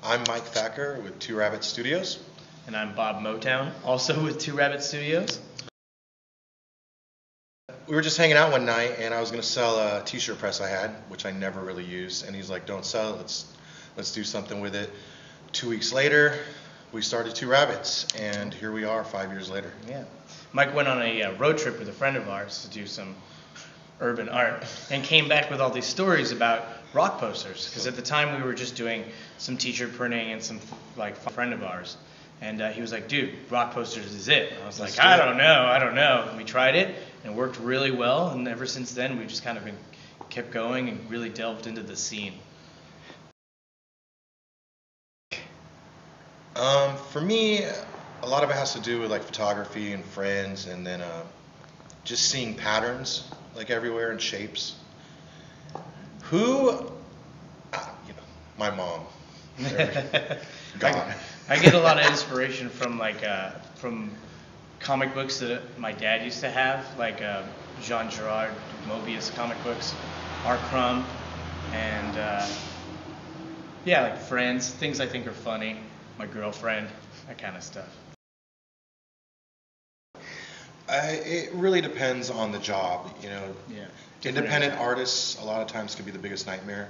I'm Mike Thacker with Two Rabbit Studios. And I'm Bob Motown, also with Two Rabbit Studios. We were just hanging out one night, and I was going to sell a t-shirt press I had, which I never really used. And he's like, don't sell it, let's do something with it. 2 weeks later, we started Two Rabbits, and here we are 5 years later. Yeah. Mike went on a road trip with a friend of ours to do some urban art and came back with all these stories about rock posters, because at the time we were just doing some t-shirt printing and some friend of ours, and he was like, dude, rock posters is it. And I was like, I don't know. And we tried it and it worked really well, and ever since then we've just kind of kept going and really delved into the scene. For me, a lot of it has to do with like photography and friends, and then just seeing patterns like everywhere and shapes. My mom. God. I get a lot of inspiration from from comic books that my dad used to have, like Jean Girard, Mobius comic books, R. Crumb, and like Friends, things I think are funny, My Girlfriend, that kind of stuff. It really depends on the job, you know. Yeah. Independent artists a lot of times can be the biggest nightmare,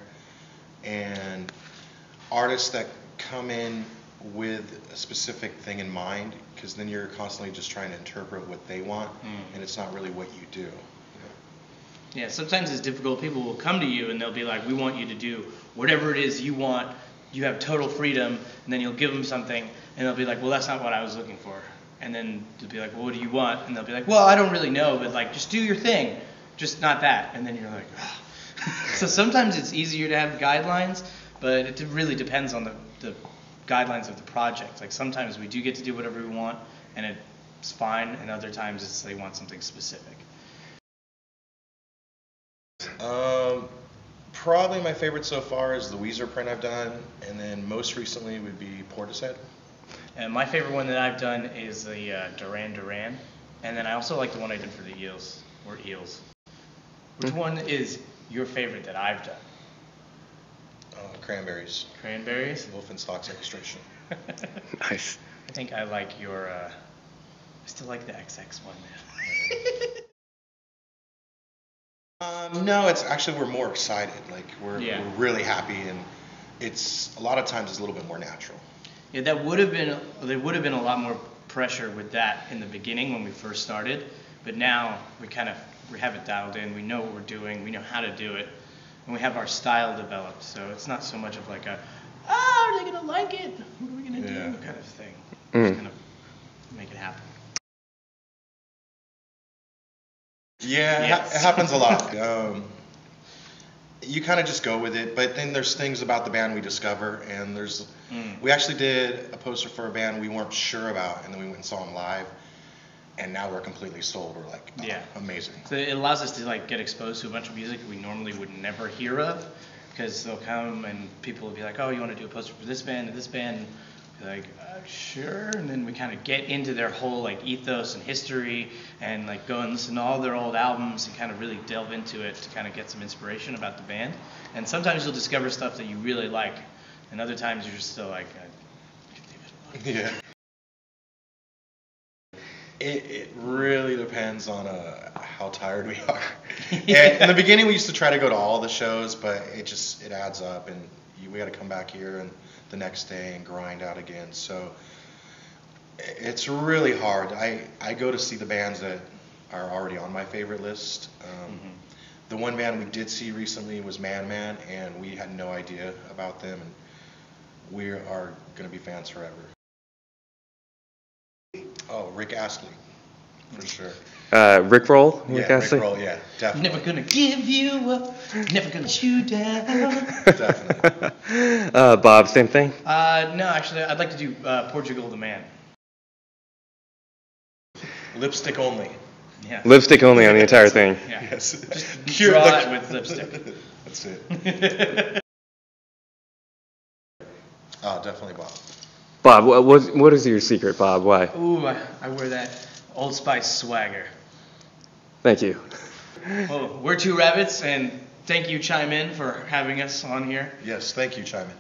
and artists that come in with a specific thing in mind, because then you're constantly just trying to interpret what they want, and it's not really what you do. You know? Yeah, sometimes it's difficult. People will come to you and they'll be like, we want you to do whatever it is you want. You have total freedom, and then you'll give them something, and they'll be like, well, that's not what I was looking for. And then you'll be like, well, what do you want? And they'll be like, well, I don't really know, but like, just do your thing, just not that. And then you're like, oh. So sometimes it's easier to have guidelines, but it really depends on the guidelines of the project. Like sometimes we do get to do whatever we want, and it's fine, and other times they want something specific. Probably my favorite so far is the Weezer print I've done, and then most recently would be Portishead. And my favorite one that I've done is the Duran Duran, and then I also like the one I did for the Eels. Which one is your favorite that I've done? Cranberries. Cranberries? Wolfenstock's illustration. Nice. I think I like your, I still like the XX one, man. No, it's actually, we're more excited. Like, we're really happy, and it's, a lot of times it's a little bit more natural. Yeah, there would have been a lot more pressure with that in the beginning when we first started, but now we have it dialed in. We know what we're doing, we know how to do it, and we have our style developed, so it's not so much of like are they gonna like it? What are we gonna do? Kind of thing. Just kind of make it happen. Yeah, Yes. it happens a lot. You kind of just go with it, but then there's things about the band we discover, and we actually did a poster for a band we weren't sure about, and then we went and saw them live, and now we're completely sold. We're like, amazing. So it allows us to like get exposed to a bunch of music we normally would never hear of, because they'll come and people will be like, oh, you want to do a poster for this band and this band? Be like, sure. And then we kind of get into their whole like ethos and history, and like go and listen to all their old albums and kind of really delve into it to kind of get some inspiration about the band. And sometimes you'll discover stuff that you really like, and other times you're just still like, I can leave it alone. Yeah. It really depends on how tired we are. And in the beginning, we used to try to go to all the shows, but it adds up, and we got to come back here and the next day and grind out again. So it's really hard. I go to see the bands that are already on my favorite list. The one band we did see recently was Man Man, and we had no idea about them, and we are going to be fans forever. Oh, Rick Astley, for sure. Rickroll? Rickroll, yeah, definitely. Never gonna give you up, never gonna let you down. Definitely. Bob, same thing? No, actually, I'd like to do Portugal the Man. Lipstick only. Yeah. Lipstick only on the entire thing. Yeah. Yes. Just draw it with lipstick. That's it. Oh, definitely Bob. Bob, what is your secret, Bob? Why? Ooh, I wear that Old Spice swagger. Thank you. Well, we're Two Rabbits, and thank you, Chime In, for having us on here. Yes, thank you, Chime In.